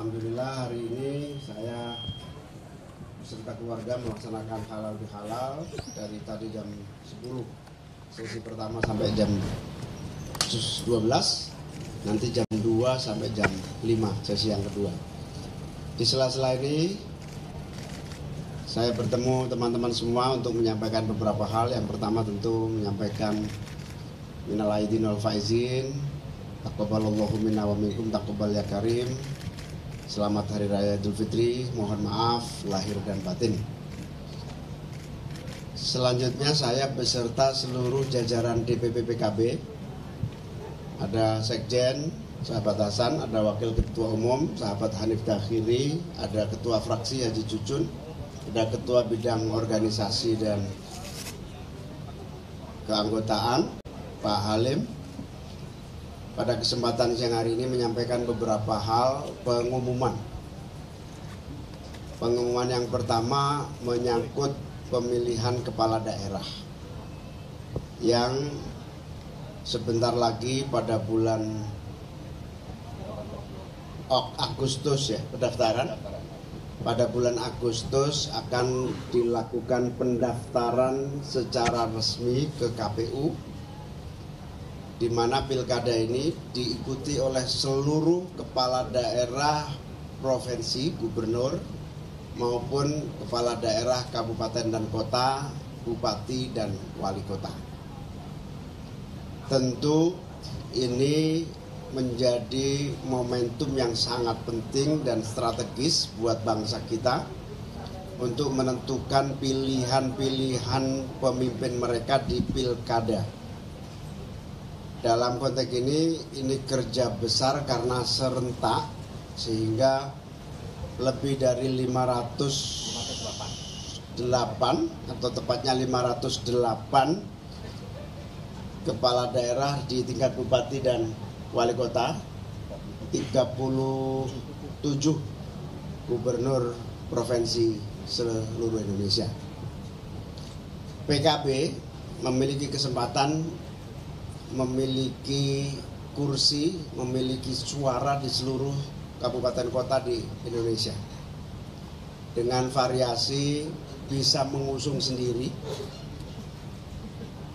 Alhamdulillah hari ini saya beserta keluarga melaksanakan halal bihalal dari tadi jam 10 sesi pertama sampai jam 12, nanti jam 2 sampai jam 5 sesi yang kedua. Di sela-sela ini saya bertemu teman-teman semua untuk menyampaikan beberapa hal. Yang pertama tentu menyampaikan minal aidin wal faizin, taqabbalallahu minna wa minkum taqabbal ya karim. Selamat Hari Raya Idul Fitri, mohon maaf lahir dan batin. Selanjutnya saya beserta seluruh jajaran DPP PKB, ada Sekjen, sahabat Hasan, ada Wakil Ketua Umum, sahabat Hanif Dakhiri, ada Ketua Fraksi Haji Cucun, ada Ketua Bidang Organisasi dan Keanggotaan Pak Halim. Pada kesempatan siang hari ini menyampaikan beberapa hal pengumuman. Pengumuman yang pertama menyangkut pemilihan kepala daerah yang sebentar lagi pada bulan Agustus ya, pendaftaran. Pada bulan Agustus akan dilakukan pendaftaran secara resmi ke KPU, di mana pilkada ini diikuti oleh seluruh kepala daerah provinsi, gubernur, maupun kepala daerah kabupaten dan kota, bupati dan wali kota. Tentu ini menjadi momentum yang sangat penting dan strategis buat bangsa kita untuk menentukan pilihan-pilihan pemimpin mereka di pilkada. Dalam konteks ini kerja besar karena serentak, sehingga lebih dari 508 atau tepatnya 508 kepala daerah di tingkat bupati dan wali kota, 37 gubernur provinsi seluruh Indonesia. PKB memiliki kesempatan, memiliki kursi, memiliki suara di seluruh kabupaten kota di Indonesia. Dengan variasi bisa mengusung sendiri,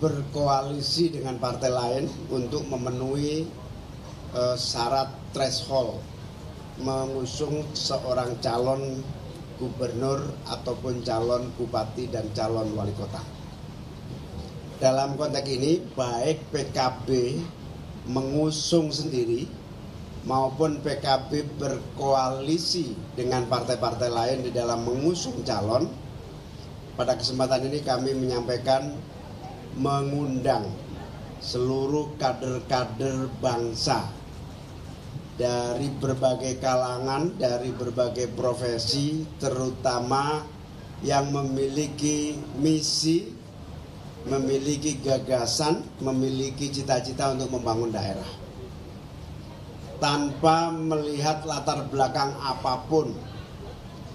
berkoalisi dengan partai lain untuk memenuhi syarat threshold mengusung seorang calon gubernur ataupun calon bupati dan calon wali kota. Dalam konteks ini, baik PKB mengusung sendiri maupun PKB berkoalisi dengan partai-partai lain di dalam mengusung calon. Pada kesempatan ini kami menyampaikan mengundang seluruh kader-kader bangsa dari berbagai kalangan, dari berbagai profesi, terutama yang memiliki misi, memiliki gagasan, memiliki cita-cita untuk membangun daerah. Tanpa melihat latar belakang apapun,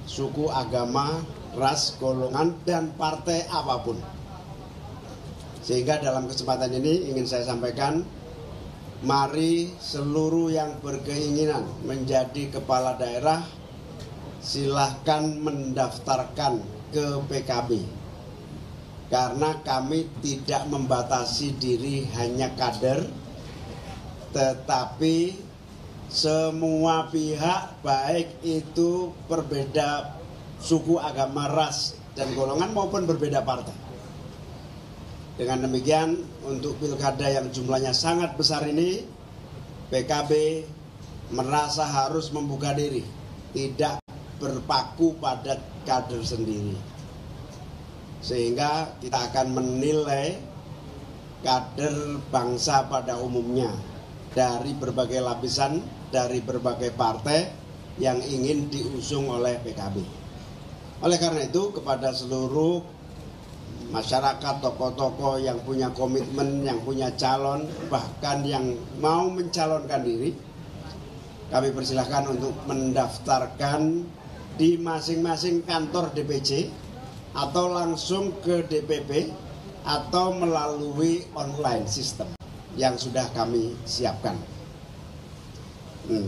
suku, agama, ras, golongan, dan partai apapun. Sehingga dalam kesempatan ini ingin saya sampaikan, mari seluruh yang berkeinginan menjadi kepala daerah, silahkan mendaftarkan ke PKB. Karena kami tidak membatasi diri hanya kader, tetapi semua pihak, baik itu berbeda suku, agama, ras, dan golongan maupun berbeda partai. Dengan demikian, untuk pilkada yang jumlahnya sangat besar ini, PKB merasa harus membuka diri, tidak berpaku pada kader sendiri. Sehingga kita akan menilai kader bangsa pada umumnya dari berbagai lapisan, dari berbagai partai yang ingin diusung oleh PKB. Oleh karena itu, kepada seluruh masyarakat, tokoh-tokoh yang punya komitmen, yang punya calon, bahkan yang mau mencalonkan diri, kami persilahkan untuk mendaftarkan di masing-masing kantor DPC atau langsung ke DPP atau melalui online sistem yang sudah kami siapkan.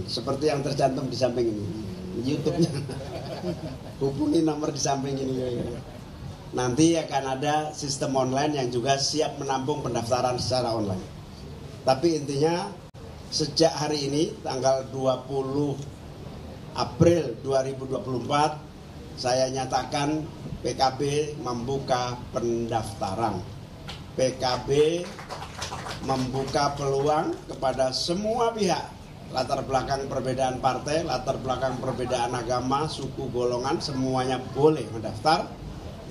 Seperti yang tercantum di samping ini. YouTube-nya. Hubungi nomor di samping ini. Nanti akan ada sistem online yang juga siap menampung pendaftaran secara online. Tapi intinya sejak hari ini tanggal 20 April 2024 saya nyatakan PKB membuka pendaftaran. PKB membuka peluang kepada semua pihak, latar belakang perbedaan partai, latar belakang perbedaan agama, suku, golongan, semuanya boleh mendaftar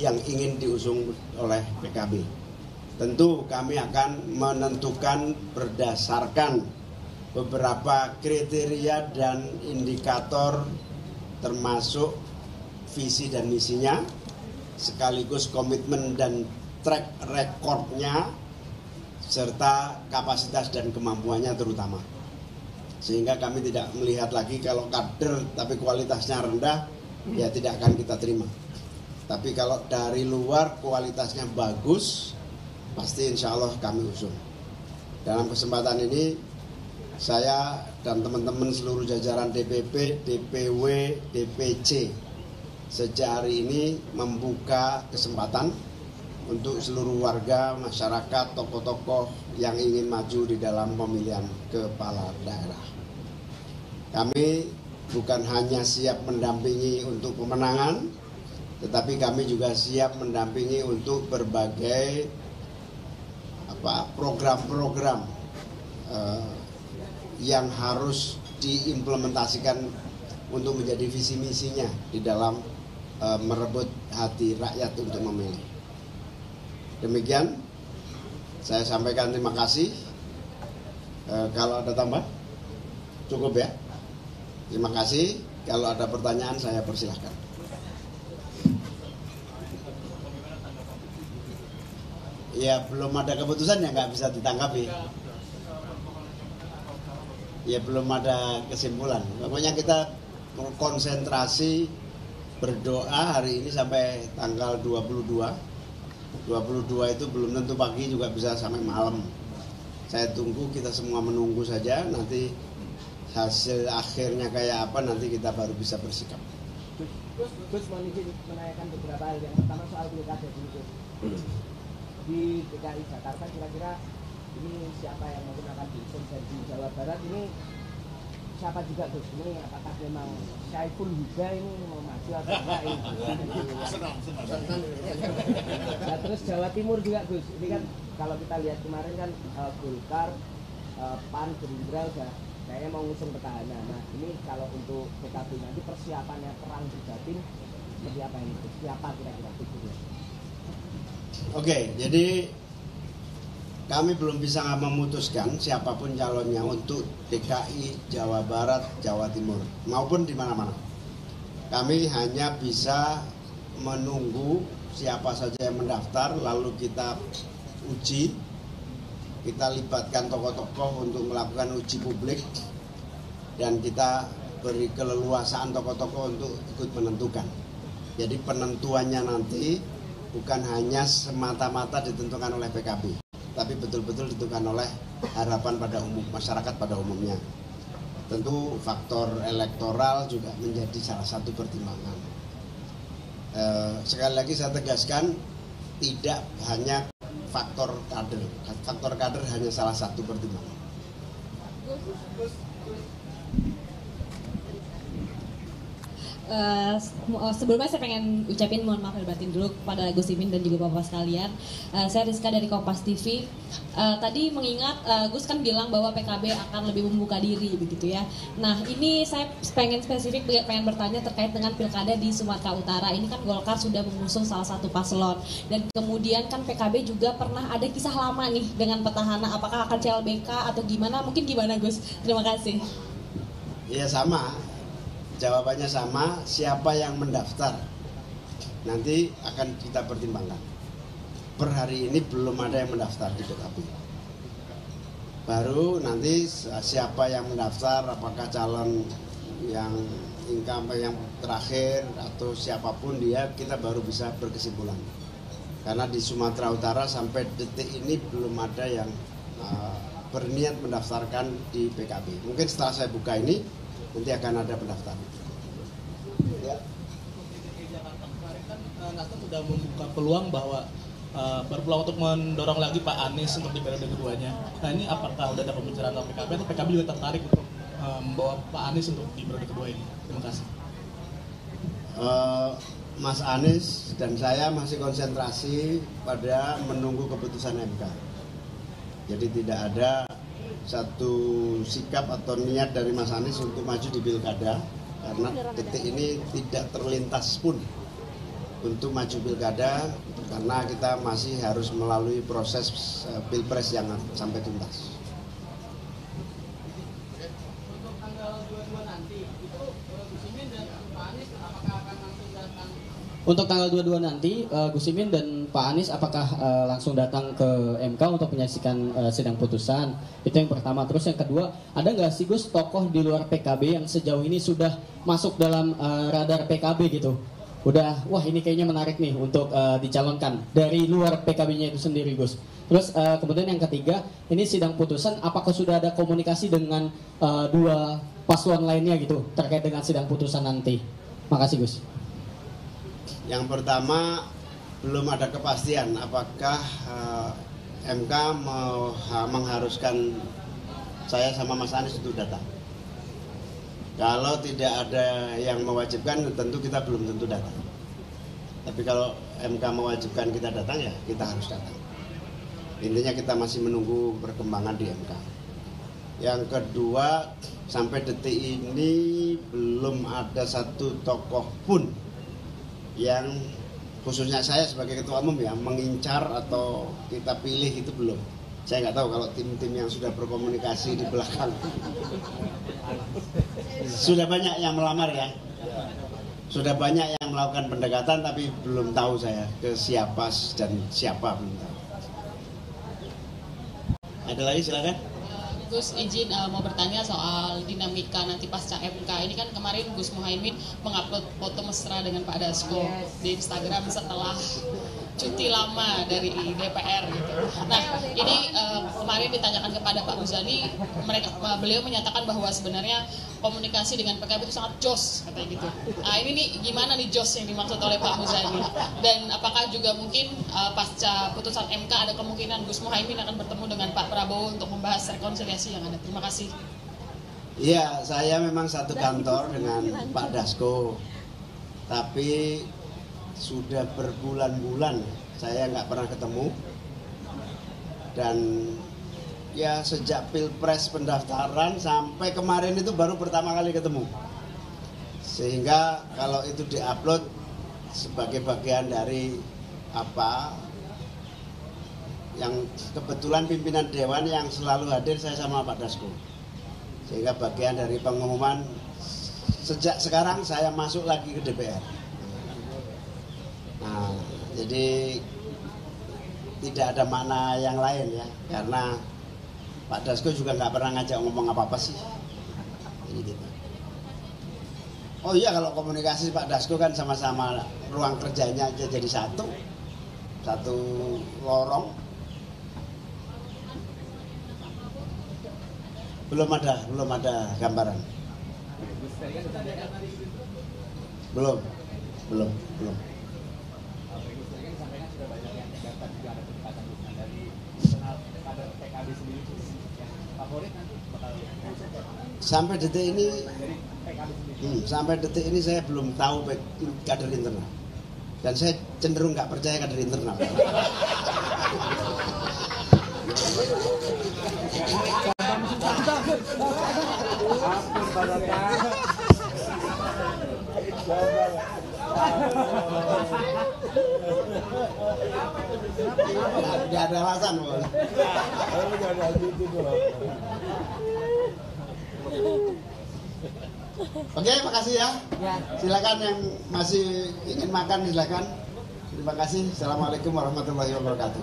yang ingin diusung oleh PKB. Tentu kami akan menentukan berdasarkan beberapa kriteria dan indikator termasuk visi dan misinya, sekaligus komitmen dan track recordnya, serta kapasitas dan kemampuannya terutama. Sehingga kami tidak melihat lagi kalau kader tapi kualitasnya rendah, ya tidak akan kita terima. Tapi kalau dari luar kualitasnya bagus, pasti insya Allah kami usung. Dalam kesempatan ini, saya dan teman-teman seluruh jajaran DPP, DPW, DPC sejak hari ini membuka kesempatan untuk seluruh warga, masyarakat, tokoh-tokoh yang ingin maju di dalam pemilihan kepala daerah. Kami bukan hanya siap mendampingi untuk pemenangan, tetapi kami juga siap mendampingi untuk berbagai program-program yang harus diimplementasikan untuk menjadi visi misinya di dalam merebut hati rakyat untuk memilih. Demikian saya sampaikan, terima kasih. Kalau ada tambah, cukup ya. Terima kasih. Kalau ada pertanyaan saya persilahkan. Ya belum ada keputusan ya nggak bisa ditanggapi. Ya belum ada kesimpulan. Pokoknya kita konsentrasi berdoa hari ini sampai tanggal 22. 22 itu belum tentu pagi, juga bisa sampai malam. Saya tunggu, kita semua menunggu saja. Nanti hasil akhirnya kayak apa nanti kita baru bisa bersikap. Gus mau menanyakan beberapa hal. Yang pertama soal pilkada dulu. Di DKI Jakarta kira-kira ini siapa yang mungkin akan diusung, dan di Jawa Barat ini siapa juga Gus? Ini apakah memang Syaiful Huda ini mau maju atau enggak ini? Nah, terus Jawa Timur juga Gus. Ini kan kalau kita lihat kemarin kan Golkar, PAN, Gerindra udah kayaknya mau ngusung petahana. Nah ini kalau untuk PKB nanti persiapannya perang di Jatim seperti apa ini? Siapa kira-kira fiturnya? Oke, jadi kami belum bisa memutuskan siapapun calonnya untuk DKI, Jawa Barat, Jawa Timur, maupun di mana-mana. Kami hanya bisa menunggu siapa saja yang mendaftar, lalu kita uji, kita libatkan tokoh-tokoh untuk melakukan uji publik, dan kita beri keleluasaan tokoh-tokoh untuk ikut menentukan. Jadi penentuannya nanti bukan hanya semata-mata ditentukan oleh PKB, tapi betul-betul ditentukan oleh harapan pada umum masyarakat pada umumnya. Tentu faktor elektoral juga menjadi salah satu pertimbangan. Sekali lagi saya tegaskan, tidak hanya faktor kader hanya salah satu pertimbangan. Sebelumnya saya pengen ucapin mohon maaf lahir batin dulu kepada Gus Imin dan juga Bapak sekalian. Saya Rizka dari Kompas TV. Tadi mengingat Gus kan bilang bahwa PKB akan lebih membuka diri begitu ya. Nah ini saya pengen spesifik, pengen bertanya terkait dengan pilkada di Sumatera Utara. Ini kan Golkar sudah mengusung salah satu paslon, dan kemudian kan PKB juga pernah ada kisah lama nih dengan petahana. Apakah akan CLBK atau gimana? Mungkin gimana Gus? Terima kasih. Iya sama. Jawabannya sama, siapa yang mendaftar nanti akan kita pertimbangkan. Per hari ini belum ada yang mendaftar di PKB. Baru nanti siapa yang mendaftar, apakah calon yang incumbent yang terakhir atau siapapun dia, kita baru bisa berkesimpulan. Karena di Sumatera Utara sampai detik ini belum ada yang berniat mendaftarkan di PKB. Mungkin setelah saya buka ini nanti akan ada pendaftaran. peluang bahwa berpeluang untuk mendorong lagi Pak Anies untuk di periode keduanya. Nah ini apakah udah ada pembicaraan sama PKB atau PKB juga tertarik untuk membawa Pak Anies untuk di periode kedua ini? Terima kasih. Mas Anies dan saya masih konsentrasi pada menunggu keputusan MK. Jadi tidak ada satu sikap atau niat dari Mas Anies untuk maju di pilkada, karena detik ini tidak terlintas pun untuk maju pilkada, karena kita masih harus melalui proses pilpres yang sampai tuntas. Untuk tanggal 22 nanti itu Gus Imin dan Pak Anies apakah akan langsung datang? Untuk tanggal 22 nanti Gus Imin dan Pak Anies apakah langsung datang ke MK untuk menyaksikan sidang putusan? Itu yang pertama. Terus yang kedua, ada nggak sih Gus tokoh di luar PKB yang sejauh ini sudah masuk dalam radar PKB gitu? Udah, wah ini kayaknya menarik nih untuk dicalonkan dari luar PKB-nya itu sendiri Gus. Terus kemudian yang ketiga, ini sidang putusan apakah sudah ada komunikasi dengan dua paslon lainnya gitu terkait dengan sidang putusan nanti? Makasih Gus. Yang pertama, belum ada kepastian apakah MK mengharuskan saya sama Mas Anies untuk datang. Kalau tidak ada yang mewajibkan, tentu kita belum tentu datang. Tapi kalau MK mewajibkan kita datang, ya kita harus datang. Intinya kita masih menunggu perkembangan di MK. Yang kedua, sampai detik ini belum ada satu tokoh pun yang khususnya saya sebagai ketua umum ya mengincar atau kita pilih, itu belum. Saya nggak tahu kalau tim-tim yang sudah berkomunikasi di belakang. Sudah banyak yang melamar ya. Sudah banyak yang melakukan pendekatan, tapi belum tahu saya ke siapa dan siapa, belum tahu. Ada lagi, silakan. Gus izin mau bertanya soal dinamika nanti pasca MK. Ini kan kemarin Gus Muhaimin mengupload foto mesra dengan Pak Dasko di Instagram setelah cuti lama dari DPR gitu. Nah ini kemarin ditanyakan kepada Pak Muzani, beliau menyatakan bahwa sebenarnya komunikasi dengan PKB itu sangat jos katanya gitu. Nah ini nih gimana nih jos yang dimaksud oleh Pak Muzani, dan apakah juga mungkin pasca putusan MK ada kemungkinan Gus Muhaimin akan bertemu dengan Pak Prabowo untuk membahas rekonsiliasi yang ada? Terima kasih. Iya, saya memang satu kantor dengan Pak Dasko, tapi sudah berbulan-bulan saya nggak pernah ketemu, dan ya sejak pilpres pendaftaran sampai kemarin itu baru pertama kali ketemu, sehingga kalau itu diupload sebagai bagian dari apa yang kebetulan pimpinan dewan yang selalu hadir saya sama Pak Dasko, sehingga bagian dari pengumuman sejak sekarang saya masuk lagi ke DPR. Nah, jadi tidak ada makna yang lain ya, karena Pak Dasko juga nggak pernah ngajak ngomong apa-apa sih. Jadi gitu. Oh iya, kalau komunikasi Pak Dasko kan sama-sama ruang kerjanya aja jadi satu lorong. Belum ada gambaran. Belum. Sampai detik ini saya belum tahu kader internal, dan saya cenderung nggak percaya kader internal. Tidak ada alasan. Oke, makasih ya. Silakan yang masih ingin makan, silakan. Terima kasih. Assalamualaikum warahmatullahi wabarakatuh.